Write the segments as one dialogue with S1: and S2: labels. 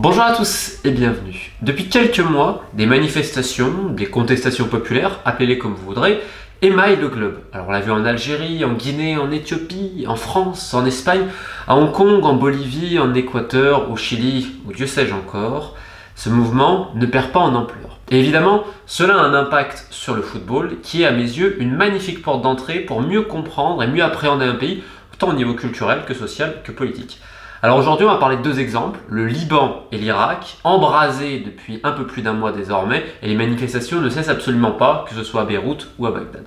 S1: Bonjour à tous et bienvenue. Depuis quelques mois, des manifestations, des contestations populaires, appelez-les comme vous voudrez, émaillent le globe. Alors on l'a vu en Algérie, en Guinée, en Éthiopie, en France, en Espagne, à Hong Kong, en Bolivie, en Équateur, au Chili, ou Dieu sais-je encore. Ce mouvement ne perd pas en ampleur. Et évidemment, cela a un impact sur le football, qui est à mes yeux une magnifique porte d'entrée pour mieux comprendre et mieux appréhender un pays, tant au niveau culturel que social que politique. Alors aujourd'hui, on va parler de deux exemples, le Liban et l'Irak, embrasés depuis un peu plus d'un mois désormais, et les manifestations ne cessent absolument pas, que ce soit à Beyrouth ou à Bagdad.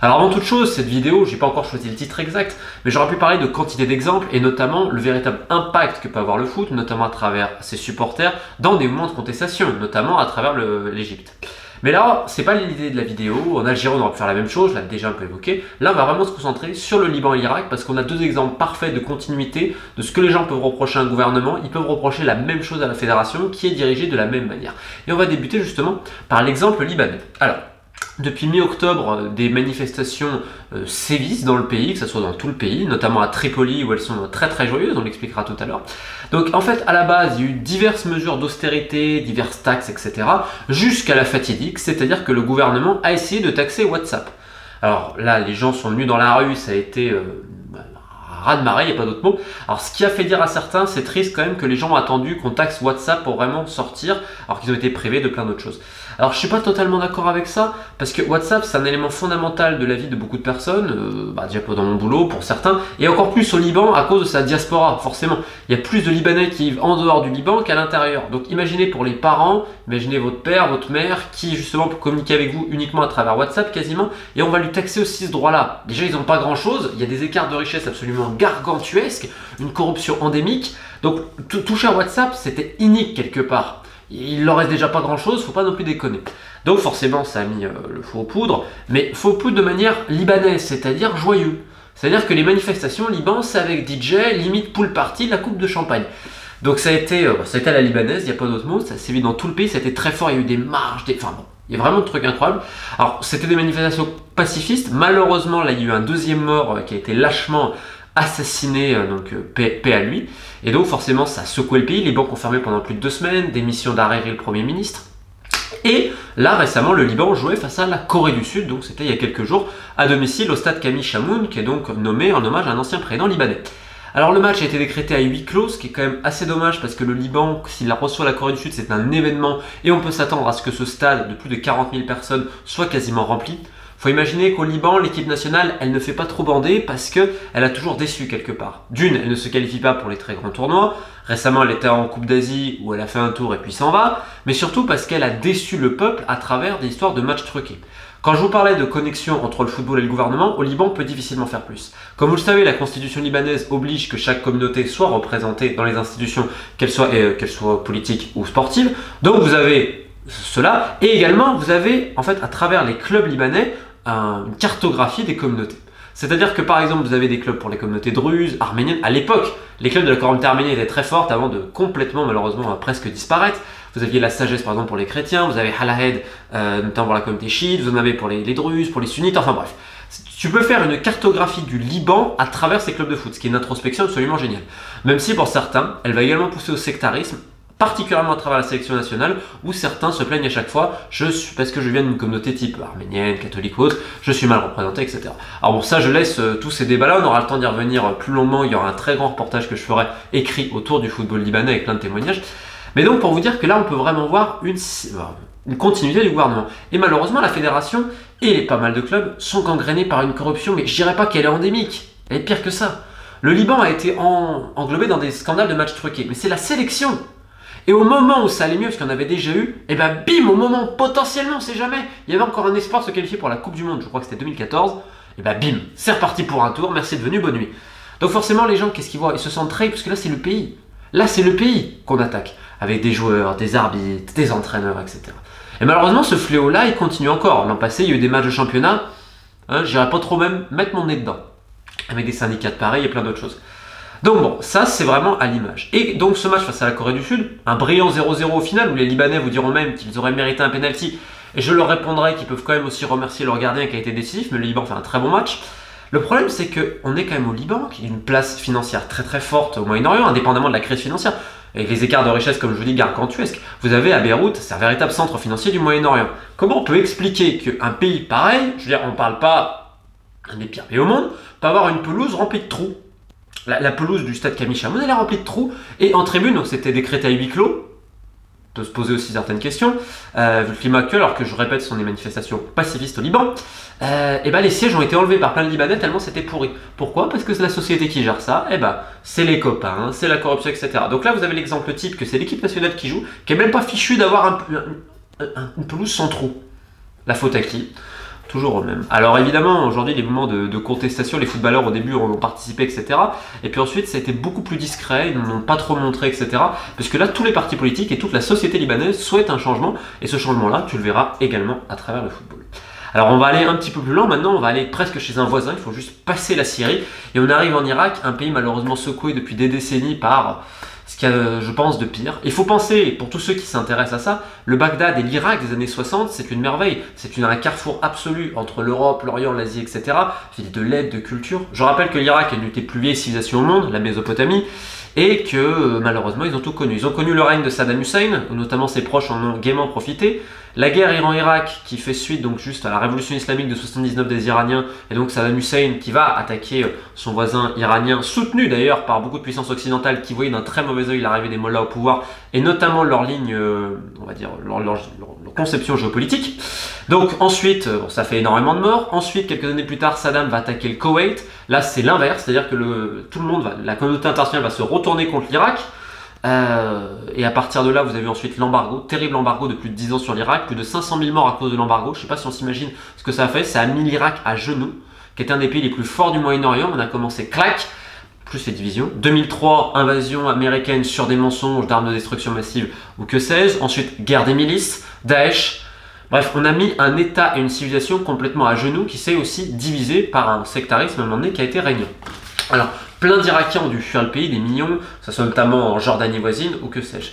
S1: Alors avant toute chose, cette vidéo, j'ai pas encore choisi le titre exact, mais j'aurais pu parler de quantité d'exemples, et notamment le véritable impact que peut avoir le foot, notamment à travers ses supporters, dans des moments de contestation, notamment à travers l'Égypte. Mais là, c'est pas l'idée de la vidéo. En Algérie, on aurait pu faire la même chose, je l'ai déjà un peu évoqué. Là, on va vraiment se concentrer sur le Liban et l'Irak parce qu'on a deux exemples parfaits de continuité de ce que les gens peuvent reprocher à un gouvernement. Ils peuvent reprocher la même chose à la fédération qui est dirigée de la même manière. Et on va débuter justement par l'exemple libanais. Alors, depuis mi-octobre, des manifestations sévissent dans le pays, que ce soit dans tout le pays, notamment à Tripoli où elles sont très très joyeuses, on l'expliquera tout à l'heure. Donc en fait, à la base, il y a eu diverses mesures d'austérité, diverses taxes, etc. jusqu'à la fatidique, c'est-à-dire que le gouvernement a essayé de taxer WhatsApp. Alors là, les gens sont venus dans la rue, ça a été raz-de-marée, il n'y a pas d'autre mot. Alors ce qui a fait dire à certains, c'est triste quand même que les gens ont attendu qu'on taxe WhatsApp pour vraiment sortir, alors qu'ils ont été privés de plein d'autres choses. Alors je suis pas totalement d'accord avec ça, parce que WhatsApp c'est un élément fondamental de la vie de beaucoup de personnes, déjà dans mon boulot pour certains, et encore plus au Liban à cause de sa diaspora, forcément. Il y a plus de Libanais qui vivent en dehors du Liban qu'à l'intérieur. Donc imaginez pour les parents, imaginez votre père, votre mère, qui justement peut communiquer avec vous uniquement à travers WhatsApp quasiment, et on va lui taxer aussi ce droit-là. Déjà ils n'ont pas grand-chose, il y a des écarts de richesse absolument gargantuesques, une corruption endémique, donc toucher à WhatsApp c'était inique quelque part. Il leur reste déjà pas grand chose, faut pas non plus déconner. Donc forcément ça a mis le feu aux poudres, mais feu aux poudres de manière libanaise, c'est-à-dire joyeux. C'est-à-dire que les manifestations au Liban, c'est avec DJ, limite pool party, la coupe de champagne. Donc ça a été à la libanaise, il n'y a pas d'autre mot, ça s'est vu dans tout le pays, ça a été très fort, il y a eu des marches, enfin bon, il y a vraiment de trucs incroyables. Alors c'était des manifestations pacifistes, malheureusement là il y a eu un deuxième mort qui a été lâchement assassiné, donc paix à lui. Et donc forcément ça a secoué le pays, les banques ont fermé pendant plus de 2 semaines, démission d'Hariri le Premier ministre. Et là récemment le Liban jouait face à la Corée du Sud, donc c'était il y a quelques jours, à domicile au stade Camille Chamoun, qui est donc nommé en hommage à un ancien président libanais. Alors le match a été décrété à huis clos, ce qui est quand même assez dommage parce que le Liban, s'il reçoit la Corée du Sud, c'est un événement et on peut s'attendre à ce que ce stade de plus de 40 000 personnes soit quasiment rempli. Faut imaginer qu'au Liban, l'équipe nationale, elle ne fait pas trop bander parce qu'elle a toujours déçu quelque part. D'une, elle ne se qualifie pas pour les très grands tournois. Récemment, elle était en Coupe d'Asie où elle a fait un tour et puis s'en va. Mais surtout parce qu'elle a déçu le peuple à travers des histoires de matchs truqués. Quand je vous parlais de connexion entre le football et le gouvernement, au Liban, on peut difficilement faire plus. Comme vous le savez, la constitution libanaise oblige que chaque communauté soit représentée dans les institutions, qu'elles soient politiques ou sportives. Donc vous avez cela, et également vous avez en fait à travers les clubs libanais une cartographie des communautés. C'est-à-dire que par exemple vous avez des clubs pour les communautés druzes, arméniennes. À l'époque, les clubs de la communauté arménienne étaient très fortes avant de complètement malheureusement presque disparaître. Vous aviez la sagesse par exemple pour les chrétiens, vous avez Halahed notamment pour la communauté chiite, vous en avez pour les druzes, pour les sunnites, enfin bref. Tu peux faire une cartographie du Liban à travers ces clubs de foot, ce qui est une introspection absolument géniale. Même si pour certains, elle va également pousser au sectarisme, particulièrement à travers la sélection nationale, où certains se plaignent à chaque fois, parce que je viens d'une communauté type arménienne, catholique ou autre, je suis mal représenté, etc. Alors bon, ça je laisse tous ces débats-là, on aura le temps d'y revenir plus longuement, il y aura un très grand reportage que je ferai écrit autour du football libanais avec plein de témoignages. Mais donc pour vous dire que là on peut vraiment voir une continuité du gouvernement. Et malheureusement la fédération et pas mal de clubs sont gangrénés par une corruption, mais je dirais pas qu'elle est endémique, elle est pire que ça. Le Liban a été englobé dans des scandales de matchs truqués, mais c'est la sélection. Et au moment où ça allait mieux, parce qu'on avait déjà eu, et ben bim, au moment potentiellement, on sait jamais, il y avait encore un espoir de se qualifier pour la Coupe du Monde, je crois que c'était 2014, et ben bim, c'est reparti pour un tour, merci de venue, bonne nuit. Donc forcément les gens, qu'est-ce qu'ils voient? Ils se sentent trahis, parce que là c'est le pays. Là c'est le pays qu'on attaque, avec des joueurs, des arbitres, des entraîneurs, etc. Et malheureusement ce fléau-là, il continue encore. L'an passé, il y a eu des matchs de championnat, j'irais pas trop même mettre mon nez dedans, avec des syndicats de Paris et plein d'autres choses. Donc bon, ça c'est vraiment à l'image. Et donc ce match face à la Corée du Sud, un brillant 0-0 au final, où les Libanais vous diront même qu'ils auraient mérité un penalty, et je leur répondrai qu'ils peuvent quand même aussi remercier leur gardien qui a été décisif, mais le Liban fait un très bon match. Le problème, c'est qu'on est quand même au Liban, qui a une place financière très très forte au Moyen-Orient, indépendamment de la crise financière. Et les écarts de richesse, comme je vous dis, gargantuesques. Vous avez à Beyrouth, c'est un véritable centre financier du Moyen-Orient. Comment on peut expliquer qu'un pays pareil, je veux dire, on ne parle pas un des pires pays au monde, peut avoir une pelouse remplie de trous? La pelouse du stade Camille Chamoun, elle est remplie de trous. Et en tribune, donc c'était décrété à huis clos. On peut se poser aussi certaines questions, vu le climat actuel, alors que je répète, ce sont des manifestations pacifistes au Liban, et ben les sièges ont été enlevés par plein de Libanais tellement c'était pourri. Pourquoi? Parce que c'est la société qui gère ça, et ben c'est les copains, c'est la corruption, etc. Donc là vous avez l'exemple type que c'est l'équipe nationale qui joue, qui est même pas fichue d'avoir une pelouse sans trou. La faute à qui? Toujours eux-mêmes. Alors évidemment, aujourd'hui, les moments de contestation, les footballeurs au début ont participé, etc. Et puis ensuite, ça a été beaucoup plus discret, ils n'ont pas trop montré, etc. Parce que là, tous les partis politiques et toute la société libanaise souhaitent un changement. Et ce changement-là, tu le verras également à travers le football. Alors on va aller un petit peu plus loin maintenant, on va aller presque chez un voisin, il faut juste passer la Syrie. Et on arrive en Irak, un pays malheureusement secoué depuis des décennies par ce qu'il y a, je pense, de pire. Il faut penser, pour tous ceux qui s'intéressent à ça, le Bagdad et l'Irak des années 60, c'est une merveille. C'est un carrefour absolu entre l'Europe, l'Orient, l'Asie, etc. Ville de l'aide, de culture. Je rappelle que l'Irak est l'une des plus vieilles civilisations au monde, la Mésopotamie, et que malheureusement ils ont tout connu. Ils ont connu le règne de Saddam Hussein, où notamment ses proches en ont gaiement profité. La guerre Iran-Irak qui fait suite donc juste à la révolution islamique de 79 des Iraniens, et donc Saddam Hussein qui va attaquer son voisin iranien, soutenu d'ailleurs par beaucoup de puissances occidentales qui voyaient d'un très mauvais œil l'arrivée des mollahs au pouvoir, et notamment leur ligne, on va dire, leur conception géopolitique. Donc ensuite, bon, ça fait énormément de morts. Ensuite, quelques années plus tard, Saddam va attaquer le Koweït. Là, c'est l'inverse, c'est-à-dire que tout le monde, la communauté internationale va se retourner contre l'Irak. Et à partir de là, vous avez ensuite l'embargo, terrible embargo de plus de 10 ans sur l'Irak, plus de 500 000 morts à cause de l'embargo. Je ne sais pas si on s'imagine ce que ça a fait, ça a mis l'Irak à genoux, qui est un des pays les plus forts du Moyen-Orient. On a commencé clac, plus les divisions. 2003, invasion américaine sur des mensonges d'armes de destruction massive ou que sais-je. Ensuite, guerre des milices, Daesh. Bref, on a mis un État et une civilisation complètement à genoux qui s'est aussi divisé par un sectarisme à un moment donné qui a été régnant. Alors, plein d'Irakiens ont dû fuir le pays, des millions, que ce soit notamment en Jordanie voisine ou que sais-je.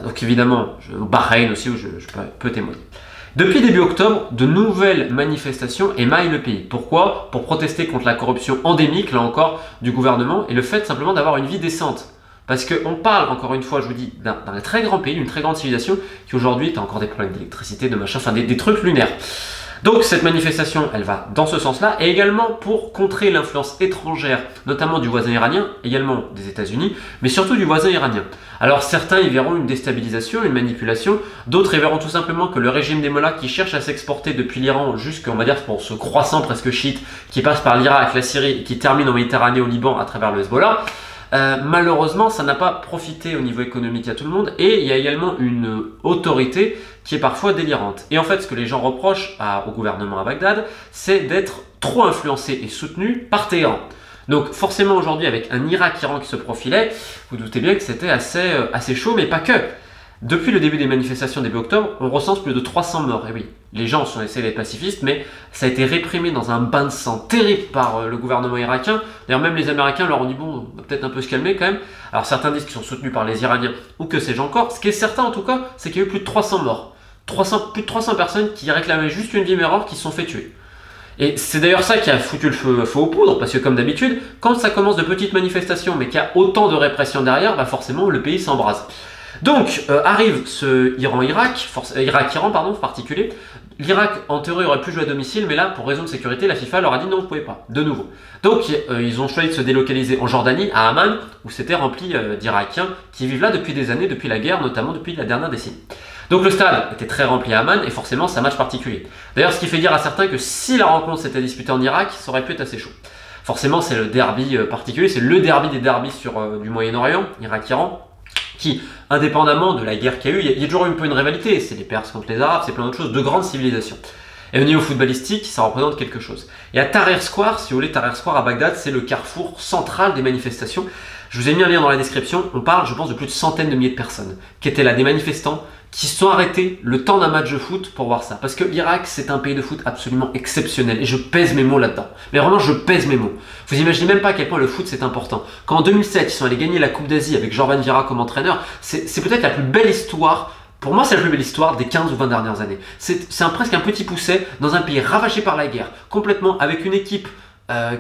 S1: Donc évidemment, au Bahreïn aussi, où je peux témoigner. Depuis début octobre, de nouvelles manifestations émaillent le pays. Pourquoi? Pour protester contre la corruption endémique, là encore, du gouvernement et le fait simplement d'avoir une vie décente. Parce qu'on parle, encore une fois, je vous dis, d'un très grand pays, d'une très grande civilisation, qui aujourd'hui a encore des problèmes d'électricité, de machin, enfin des trucs lunaires. Donc cette manifestation, elle va dans ce sens-là, et également pour contrer l'influence étrangère, notamment du voisin iranien, également des États-Unis, mais surtout du voisin iranien. Alors certains y verront une déstabilisation, une manipulation, d'autres y verront tout simplement que le régime des mollahs qui cherche à s'exporter depuis l'Iran jusqu'à, on va dire, pour ce croissant presque chiite, qui passe par l'Irak, la Syrie, et qui termine en Méditerranée, au Liban, à travers le Hezbollah, malheureusement, ça n'a pas profité au niveau économique à tout le monde, et il y a également une autorité qui est parfois délirante. Et en fait, ce que les gens reprochent au gouvernement à Bagdad, c'est d'être trop influencé et soutenu par Téhéran. Donc forcément aujourd'hui, avec un Irak-Iran qui se profilait, vous doutez bien que c'était assez chaud, mais pas que. Depuis le début des manifestations début octobre, on recense plus de 300 morts. Et oui, les gens sont essayés d'être pacifistes, mais ça a été réprimé dans un bain de sang terrible par le gouvernement irakien. D'ailleurs, même les Américains leur ont dit, bon, on va peut-être un peu se calmer quand même. Alors certains disent qu'ils sont soutenus par les Iraniens, ou que sais-je encore. Ce qui est certain en tout cas, c'est qu'il y a eu plus de 300 morts. Plus de 300 personnes qui réclamaient juste une vie meilleure qui se sont fait tuer. Et c'est d'ailleurs ça qui a foutu le feu aux poudres, parce que comme d'habitude, quand ça commence de petites manifestations, mais qu'il y a autant de répression derrière, bah forcément le pays s'embrase. Donc arrive ce Irak-Iran en particulier. L'Irak en théorie aurait pu jouer à domicile, mais là pour raison de sécurité, la FIFA leur a dit non, vous ne pouvez pas, de nouveau. Donc ils ont choisi de se délocaliser en Jordanie, à Amman, où c'était rempli d'Irakiens qui vivent là depuis des années, depuis la guerre, notamment depuis la dernière décennie. Donc le stade était très rempli à Amman et forcément c'est un match particulier. D'ailleurs ce qui fait dire à certains que si la rencontre s'était disputée en Irak, ça aurait pu être assez chaud. Forcément c'est le derby particulier, c'est le derby des derbys du Moyen-Orient, Irak-Iran, qui, indépendamment de la guerre qu'il y a eu, il y a toujours eu un peu une rivalité, c'est les Perses contre les Arabes, c'est plein d'autres choses, de grandes civilisations. Et au niveau footballistique, ça représente quelque chose. Et à Tahrir Square, si vous voulez, Tahrir Square à Bagdad, c'est le carrefour central des manifestations. Je vous ai mis un lien dans la description, on parle, je pense, de plus de centaines de milliers de personnes qui étaient là, des manifestants, qui se sont arrêtés le temps d'un match de foot pour voir ça. Parce que l'Irak, c'est un pays de foot absolument exceptionnel. Et je pèse mes mots là-dedans. Mais vraiment, je pèse mes mots. Vous imaginez même pas à quel point le foot, c'est important. Quand en 2007, ils sont allés gagner la Coupe d'Asie avec Jordan Vira comme entraîneur, c'est peut-être la plus belle histoire. Pour moi, c'est la plus belle histoire des 15 ou 20 dernières années. C'est presque un petit pousset dans un pays ravagé par la guerre, complètement avec une équipe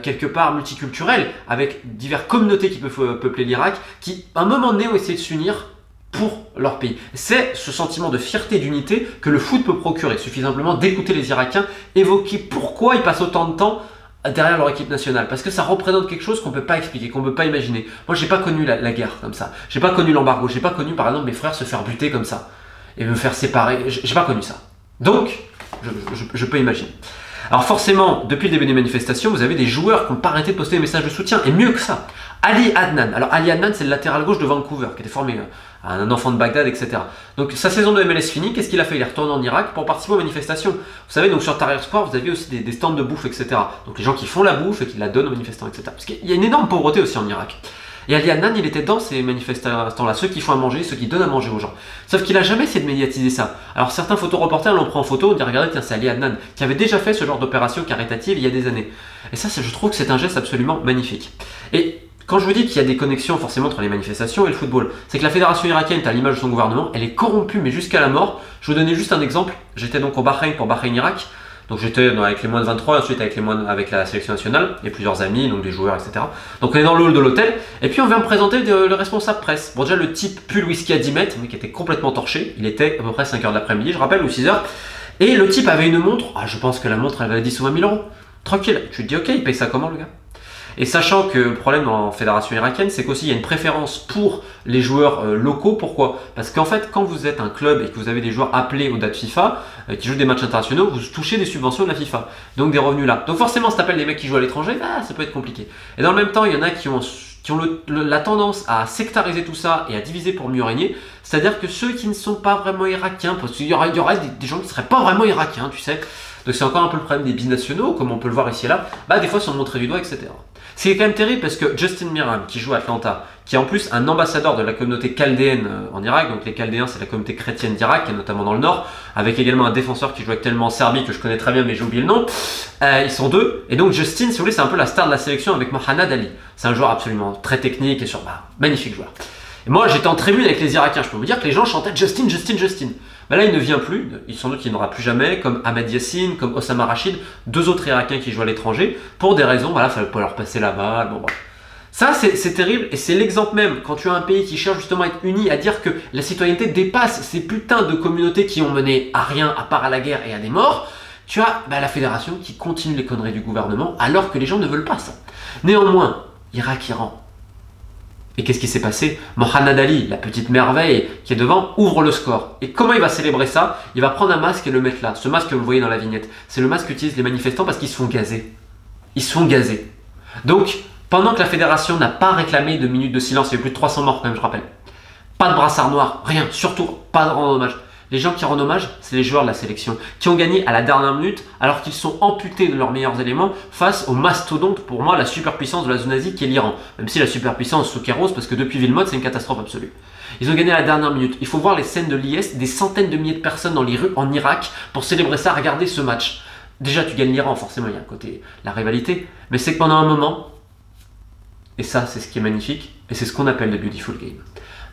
S1: quelque part multiculturelle, avec diverses communautés qui peuvent peupler l'Irak, qui à un moment donné ont essayé de s'unir pour leur pays. C'est ce sentiment de fierté et d'unité que le foot peut procurer. Il suffit simplement d'écouter les Irakiens évoquer pourquoi ils passent autant de temps derrière leur équipe nationale, parce que ça représente quelque chose qu'on peut pas expliquer, qu'on peut pas imaginer. Moi, j'ai pas connu la guerre comme ça. J'ai pas connu l'embargo. J'ai pas connu, par exemple, mes frères se faire buter comme ça et me faire séparer. J'ai pas connu ça. Donc, je peux imaginer. Alors forcément, depuis le début des manifestations, vous avez des joueurs qui n'ont pas arrêté de poster des messages de soutien. Et mieux que ça, Ali Adnan. Alors Ali Adnan, c'est le latéral gauche de Vancouver, qui était formé à un enfant de Bagdad, etc. Donc sa saison de MLS finie, qu'est-ce qu'il a fait? Il est retourné en Irak pour participer aux manifestations. Vous savez, donc sur Tahrir Square, vous avez aussi des stands de bouffe, etc. Donc les gens qui font la bouffe et qui la donnent aux manifestants, etc. Parce qu'il y a une énorme pauvreté aussi en Irak. Et Ali Adnan, il était dans ces manifestants-là, ceux qui font à manger, ceux qui donnent à manger aux gens. Sauf qu'il a jamais essayé de médiatiser ça. Alors certains photoreporters l'ont pris en photo, on dit regardez, tiens, c'est Ali Adnan, qui avait déjà fait ce genre d'opération caritative il y a des années. Et ça, je trouve que c'est un geste absolument magnifique. Et quand je vous dis qu'il y a des connexions forcément entre les manifestations et le football, c'est que la fédération irakienne, à l'image de son gouvernement, elle est corrompue, mais jusqu'à la mort. Je vais vous donner juste un exemple. J'étais donc au Bahreïn pour Bahreïn-Irak. Donc j'étais avec les moins de 23, ensuite avec la sélection nationale, et plusieurs amis, donc des joueurs, etc. Donc on est dans le hall de l'hôtel, et puis on vient me présenter le responsable presse. Bon déjà le type pue le whisky à 10 mètres, mais qui était complètement torché, il était à peu près 5h de l'après-midi, je rappelle, ou 6h, et le type avait une montre, je pense que la montre elle valait 10 ou 20 000 euros. Tranquille, tu te dis ok, il paye ça comment le gars? Et sachant que le problème en fédération irakienne, c'est qu'aussi il y a une préférence pour les joueurs locaux. Pourquoi? Parce qu'en fait, quand vous êtes un club et que vous avez des joueurs appelés aux dates FIFA, qui jouent des matchs internationaux, vous touchez des subventions de la FIFA. Donc des revenus là. Donc forcément, si t'appelles des mecs qui jouent à l'étranger, ça peut être compliqué. Et dans le même temps, il y en a qui ont la tendance à sectariser tout ça et à diviser pour mieux régner. C'est-à-dire que ceux qui ne sont pas vraiment irakiens, parce qu'il y aura des gens qui ne seraient pas vraiment irakiens, tu sais. Donc c'est encore un peu le problème des binationaux, comme on peut le voir ici et là, des fois sont montrés du doigt, etc. C'est quand même terrible parce que Justin Meram, qui joue à Atlanta, qui est en plus un ambassadeur de la communauté chaldéenne en Irak, donc les Chaldéens c'est la communauté chrétienne d'Irak, qui est notamment dans le nord, avec également un défenseur qui joue actuellement en Serbie, que je connais très bien mais j'ai oublié le nom, ils sont deux, et donc Justin, si vous voulez, c'est un peu la star de la sélection avec Mohamed Ali. C'est un joueur absolument très technique et magnifique joueur. Et moi j'étais en tribune avec les Irakiens, je peux vous dire que les gens chantaient Justin, Justin, Justin. Là, il ne vient plus, sans doute qu'il n'aura plus jamais, comme Ahmed Yassine, comme Osama Rachid, deux autres Irakiens qui jouent à l'étranger, pour des raisons, il fallait pas leur passer la balle, bon. Ça, c'est terrible, et c'est l'exemple même, quand tu as un pays qui cherche justement à être uni, à dire que la citoyenneté dépasse ces putains de communautés qui ont mené à rien, à part à la guerre et à des morts, tu as la fédération qui continue les conneries du gouvernement, alors que les gens ne veulent pas ça. Néanmoins, Irak-Iran. Et qu'est-ce qui s'est passé? Mohamed Ali, la petite merveille qui est devant, ouvre le score. Et comment il va célébrer ça? Il va prendre un masque et le mettre là. Ce masque que vous voyez dans la vignette, c'est le masque qu'utilisent les manifestants parce qu'ils se font gazer. Ils se font gazer. Donc, pendant que la fédération n'a pas réclamé de minutes de silence, il y a eu plus de 300 morts quand même, je rappelle. Pas de brassard noir, rien, surtout pas de rendre hommage. Les gens qui rendent hommage, c'est les joueurs de la sélection, qui ont gagné à la dernière minute alors qu'ils sont amputés de leurs meilleurs éléments face au mastodonte, pour moi, la superpuissance de la zone Asie qui est l'Iran. Même si la superpuissance se kérose parce que depuis Villemot, c'est une catastrophe absolue. Ils ont gagné à la dernière minute. Il faut voir les scènes de l'IS, des centaines de milliers de personnes dans les rues en Irak pour célébrer ça, regarder ce match. Déjà, tu gagnes l'Iran, forcément, il y a un côté, la rivalité, mais c'est que pendant un moment, et ça, c'est ce qui est magnifique, et c'est ce qu'on appelle le beautiful game.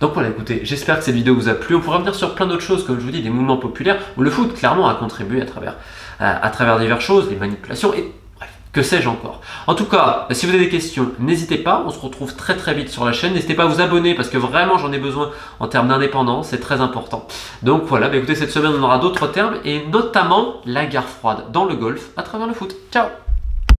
S1: Donc voilà, écoutez, j'espère que cette vidéo vous a plu. On pourra revenir sur plein d'autres choses, comme je vous dis, des mouvements populaires, où le foot, clairement, a contribué à travers diverses choses, les manipulations, et bref, que sais-je encore. En tout cas, si vous avez des questions, n'hésitez pas, on se retrouve très très vite sur la chaîne. N'hésitez pas à vous abonner, parce que vraiment, j'en ai besoin en termes d'indépendance, c'est très important. Donc voilà, écoutez, cette semaine, on aura d'autres termes, et notamment la guerre froide dans le golf à travers le foot. Ciao!